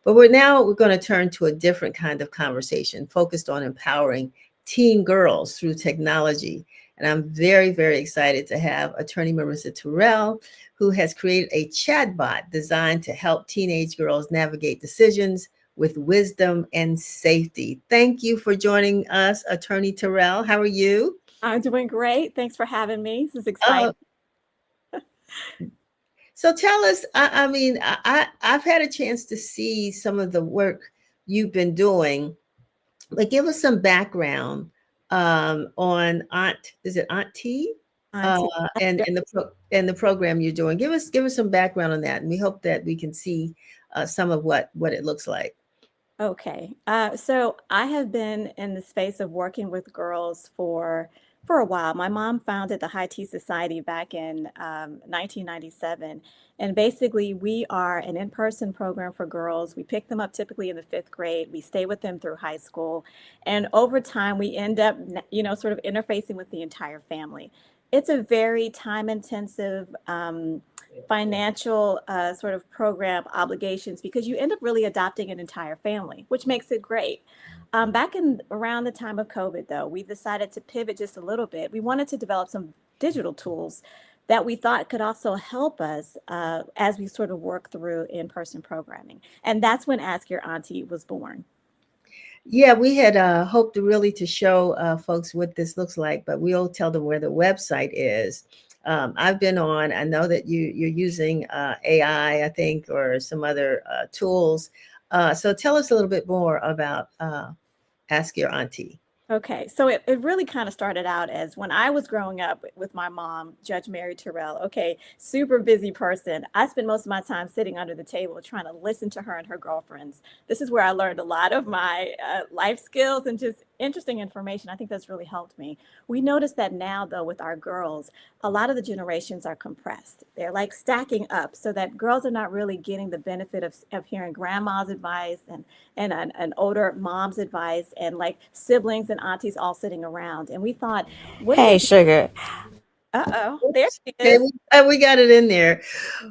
But we're going to turn to a different kind of conversation focused on empowering teen girls through technology. And I'm very, very excited to have attorney Mariessa Terrell, who has created a chatbot designed to help teenage girls navigate decisions with wisdom and safety. Thank you for joining us, attorney Terrell. How are you? I'm doing great. Thanks for having me. This is exciting. Uh, so tell us, I mean, I've had a chance to see some of the work you've been doing, but give us some background on is it Aunt T? Uh, Auntie. and the program you're doing. Give us some background on that, and we hope that we can see some of what it looks like. Okay. So I have been in the space of working with girls for a while. My mom founded the High Tea Society back in 1997. And basically, we are an in-person program for girls. We pick them up typically in the fifth grade. We stay with them through high school. And over time, we end up, sort of interfacing with the entire family. It's a very time intensive, financial sort of program obligations because you end up really adopting an entire family, which makes it great. Back in around the time of COVID, though, we decided to pivot just a little bit. We wanted to develop some digital tools that we thought could also help us as we sort of work through in-person programming. And that's when Ask Your Auntie was born. Yeah, we had hoped to really to show folks what this looks like, but we'll tell them where the website is. I've been on. I know that you're using AI, I think, or some other tools. So tell us a little bit more about Ask Your Auntie. Okay, so it really kind of started out as when I was growing up with my mom, Judge Mary Terrell. Okay, super busy person. I spent most of my time sitting under the table trying to listen to her and her girlfriends. This is where I learned a lot of my life skills and just interesting information. I think that's really helped me. We noticed that now, though, with our girls, a lot of the generations are compressed. They're like stacking up so that girls are not really getting the benefit of hearing grandma's advice and an older mom's advice and like siblings and aunties all sitting around. And we thought, wouldn't Hey, it be, sugar. there Oops. she Okay, is. we got it in there.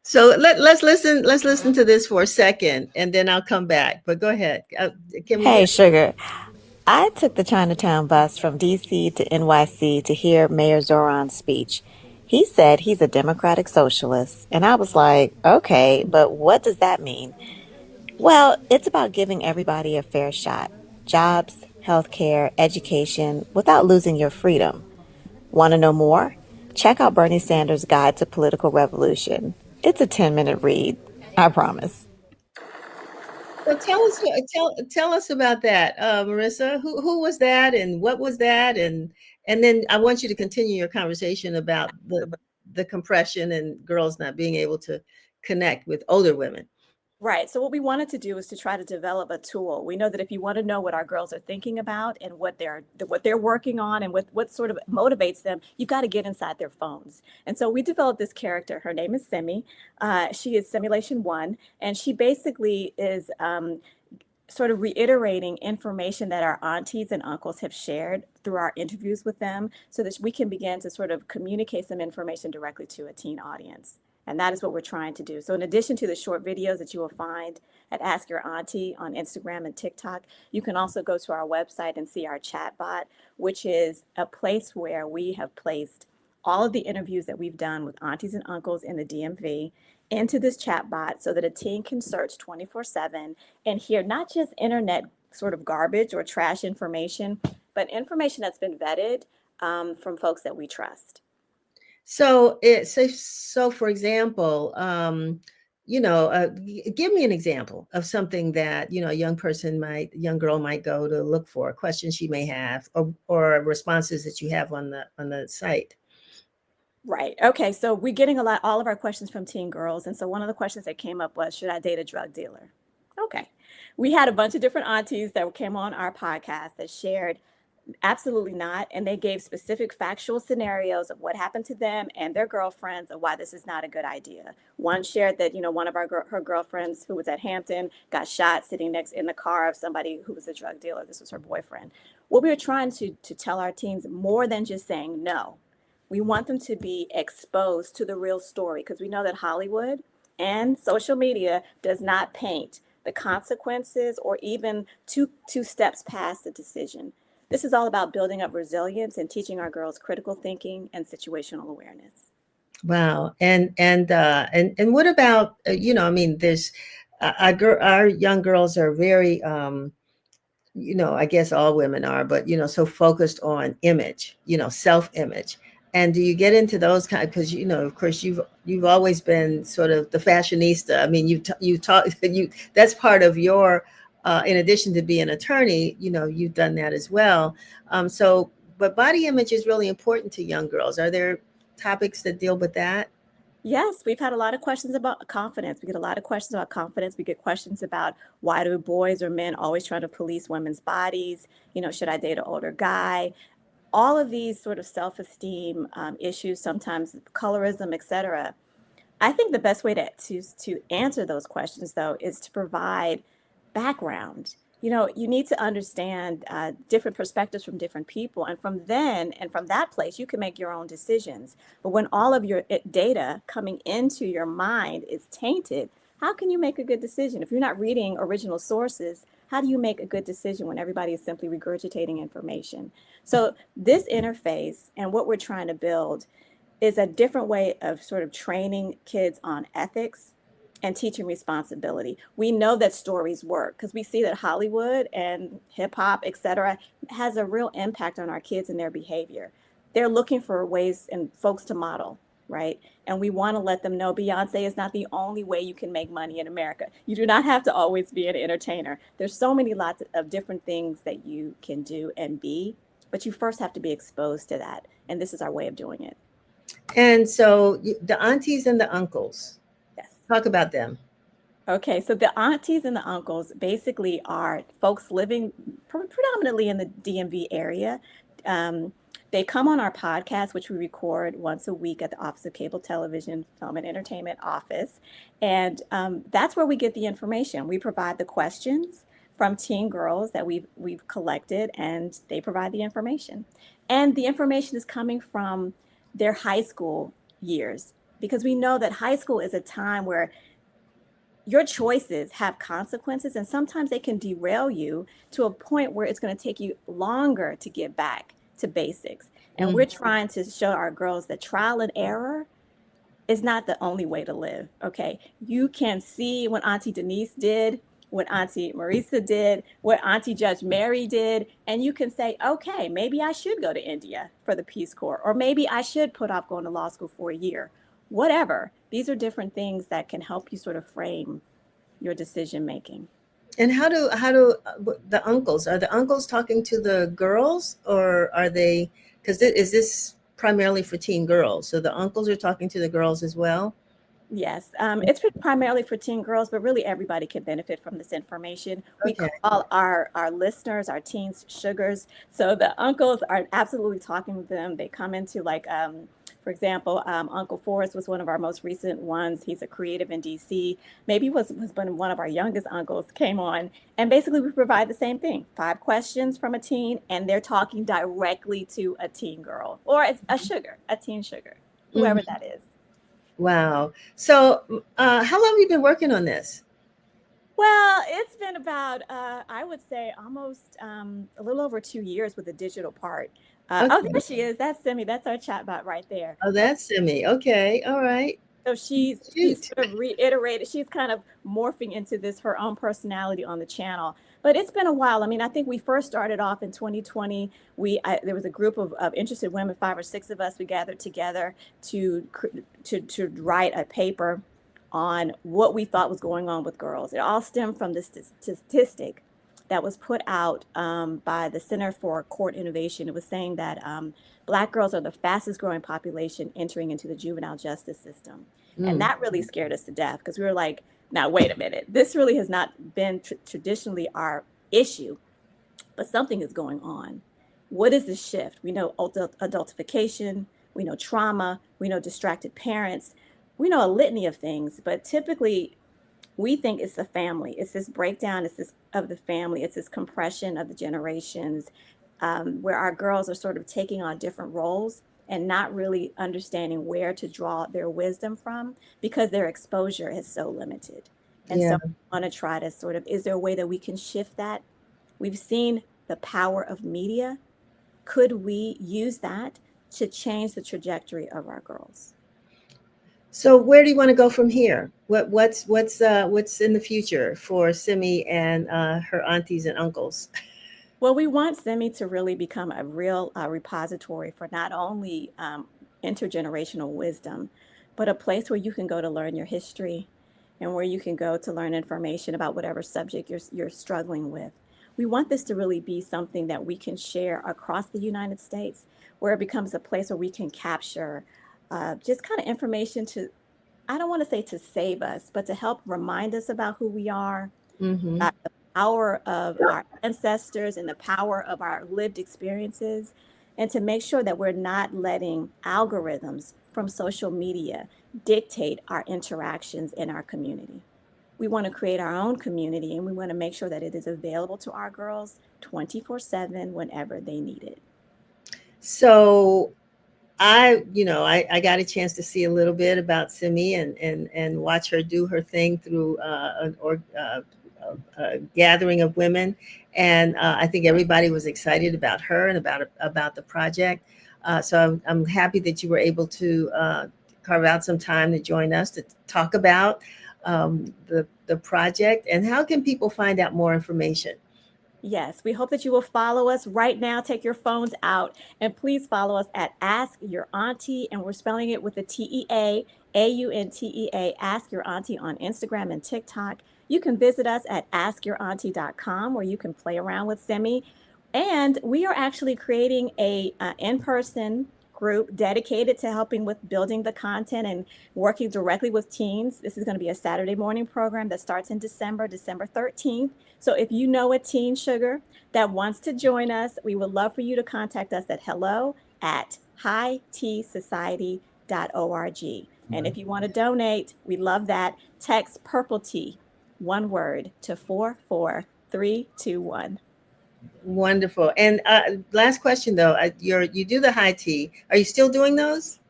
So let's listen. Let's listen to this for a second, and then I'll come back. But go ahead. Can we hear? Hey, sugar. I took the Chinatown bus from DC to NYC to hear Mayor Zoran's speech. He said he's a democratic socialist, and I was like, okay, but what does that mean? Well, it's about giving everybody a fair shot. Jobs, healthcare, education, without losing your freedom. Want to know more? Check out Bernie Sanders' Guide to Political Revolution. It's a 10-minute read, I promise. So tell us about that, Marissa. Who was that, and what was that, and then I want you to continue your conversation about the compression and girls not being able to connect with older women. Right. So what we wanted to do is to try to develop a tool. We know that if you want to know what our girls are thinking about and what they're working on and what sort of motivates them, you've got to get inside their phones. And so we developed this character. Her name is Simi. She is Simulation One, and she basically is sort of reiterating information that our aunties and uncles have shared through our interviews with them so that we can begin to sort of communicate some information directly to a teen audience. And that is what we're trying to do. So in addition to the short videos that you will find at Ask Your Auntie on Instagram and TikTok, you can also go to our website and see our chatbot, which is a place where we have placed all of the interviews that we've done with aunties and uncles in the DMV into this chatbot so that a teen can search 24/7 and hear not just internet sort of garbage or trash information, but information that's been vetted from folks that we trust. So for example, give me an example of something that a young girl might go to look for, a question she may have, or responses that you have on the site. Right. Okay. So we're getting all of our questions from teen girls. And so one of the questions that came up was, should I date a drug dealer? Okay. We had a bunch of different aunties that came on our podcast that shared absolutely not. And they gave specific factual scenarios of what happened to them and their girlfriends of why this is not a good idea. One shared that, one of her girlfriends who was at Hampton got shot sitting next in the car of somebody who was a drug dealer. This was her boyfriend. What we were trying to tell our teens more than just saying no. We want them to be exposed to the real story because we know that Hollywood and social media does not paint the consequences, or even two steps past the decision. This is all about building up resilience and teaching our girls critical thinking and situational awareness. Wow. And what about I mean, there's our young girls are very I guess all women are, but so focused on image, self-image. And do you get into those kind? Because of course, you've always been sort of the fashionista. I mean, you talk you that's part of your. In addition to being an attorney, you've done that as well. But body image is really important to young girls. Are there topics that deal with that? Yes, we've had a lot of questions about confidence. We get a lot of questions about confidence. We get questions about why do boys or men always try to police women's bodies? Should I date an older guy? All of these sort of self-esteem issues, sometimes colorism, etc. I think the best way to answer those questions, though, is to provide background. You need to understand different perspectives from different people, and from that place, you can make your own decisions. But when all of your data coming into your mind is tainted, how can you make a good decision? If you're not reading original sources, how do you make a good decision when everybody is simply regurgitating information? So this interface and what we're trying to build is a different way of sort of training kids on ethics and teaching responsibility. We know that stories work because we see that Hollywood and hip hop, et cetera, has a real impact on our kids and their behavior. They're looking for ways and folks to model, right? And we want to let them know Beyonce is not the only way you can make money in America. You do not have to always be an entertainer. There's so many lots of different things that you can do and be, but you first have to be exposed to that. And this is our way of doing it. And so the aunties and the uncles, Yes. talk about them. Okay, so the aunties and the uncles basically are folks living predominantly in the DMV area. Um, they come on our podcast, which we record once a week at the Office of Cable Television, Film and Entertainment Office. And that's where we get the information. We provide the questions from teen girls that we've collected, and they provide the information. And the information is coming from their high school years, because we know that high school is a time where your choices have consequences, and sometimes they can derail you to a point where it's going to take you longer to get back to basics. And we're trying to show our girls that trial and error is not the only way to live. Okay, you can see what Auntie Denise did, what Auntie Mariessa did, what Auntie Judge Mary did, and you can say, okay, maybe I should go to India for the Peace Corps, or maybe I should put off going to law school for a year. Whatever. These are different things that can help you sort of frame your decision making. And how do the uncles, are the uncles talking to the girls, or are they, because is this primarily for teen girls? So the uncles are talking to the girls as well? Yes, it's primarily for teen girls, but really everybody can benefit from this information. We Okay. call our listeners, our teens, sugars. So the uncles are absolutely talking with them. They come into like, for example, Uncle Forrest was one of our most recent ones. He's a creative in DC. Maybe was one of our youngest uncles came on, and basically we provide the same thing: 5 questions from a teen, and they're talking directly to a teen girl or a sugar, a teen sugar, whoever Mhm. that is. Wow. So how long have you been working on this? Well, it's been about, I would say almost a little over 2 years with the digital part. Oh, there Okay. she is. That's Simi. That's our chatbot right there. Oh, that's Simi. Okay. All right. So she's Shoot. sort of reiterated. She's kind of morphing into this her own personality on the channel. But it's been a while. I mean, I think we first started off in 2020. There was a group of interested women, 5 or 6 of us. We gathered together to write a paper on what we thought was going on with girls. It all stemmed from this statistic that was put out by the Center for Court Innovation. It was saying that Black girls are the fastest growing population entering into the juvenile justice system. And Mm. that really scared us to death, because we were like, now, wait a minute. This really has not been traditionally our issue, but something is going on. What is the shift? We know adultification, we know trauma, we know distracted parents, we know a litany of things, but typically we think it's the family. It's this breakdown, it's this of the family, it's this compression of the generations, where our girls are sort of taking on different roles and not really understanding where to draw their wisdom from because their exposure is so limited. And Yeah. so I want to try to sort of, is there a way that we can shift that? We've seen the power of media. Could we use that to change the trajectory of our girls? So where do you want to go from here? What's in the future for Simi and her aunties and uncles? Well, we want Semi to really become a real repository for not only intergenerational wisdom, but a place where you can go to learn your history and where you can go to learn information about whatever subject you're struggling with. We want this to really be something that we can share across the United States, where it becomes a place where we can capture just kind of information to, I don't want to say to save us, but to help remind us about who we are, Mm-hmm. about the power of our ancestors and the power of our lived experiences, and to make sure that we're not letting algorithms from social media dictate our interactions in our community. We want to create our own community, and we want to make sure that it is available to our girls 24/7 whenever they need it. So I got a chance to see a little bit about Simi and watch her do her thing through a gathering of women, and I think everybody was excited about her and about the project. So I'm happy that you were able to carve out some time to join us to talk about the project. And how can people find out more information? Yes, we hope that you will follow us right now. Take your phones out and please follow us at Ask Your Auntie. And we're spelling it with the TEA, AUNTEA, Ask Your Auntie on Instagram and TikTok. You can visit us at askyourauntie.com where you can play around with Semi. And we are actually creating a in-person group dedicated to helping with building the content and working directly with teens. This is going to be a Saturday morning program that starts in December 13th. So if you know a teen sugar that wants to join us, we would love for you to contact us at hello@hightsociety.org. And if you want to donate, we love that. Text purple tea, one word, to 44321. Wonderful. And last question though, you do the high tea. Are you still doing those?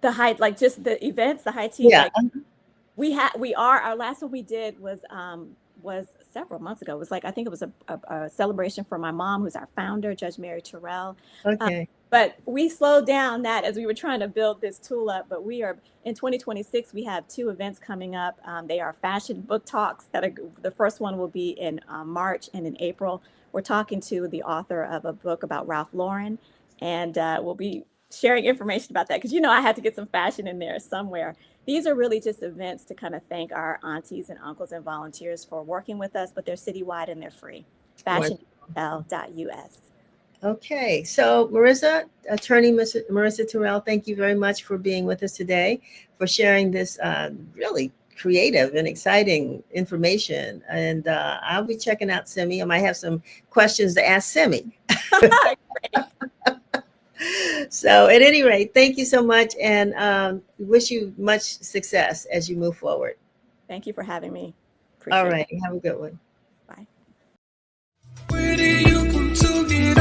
The high, like just the events, the high tea, Yeah. like we are, our last one we did was several months ago. It was like, I think it was a celebration for my mom, who's our founder, Judge Mary Terrell. Okay. But we slowed down that as we were trying to build this tool up. But we are in 2026, we have two events coming up. They are fashion book talks that are, the first one will be in March, and in April, we're talking to the author of a book about Ralph Lauren. And we'll be sharing information about that because, I had to get some fashion in there somewhere. These are really just events to kind of thank our aunties and uncles and volunteers for working with us, but they're citywide and they're free. Wonderful. fashionl.us. Okay. So attorney Mariessa Terrell, thank you very much for being with us today, for sharing this really creative and exciting information. And I'll be checking out Simi. I might have some questions to ask Simi. So at any rate, thank you so much, and wish you much success as you move forward. Thank you for having me. All Appreciate right. it. Have a good one. Bye. Where do you come to get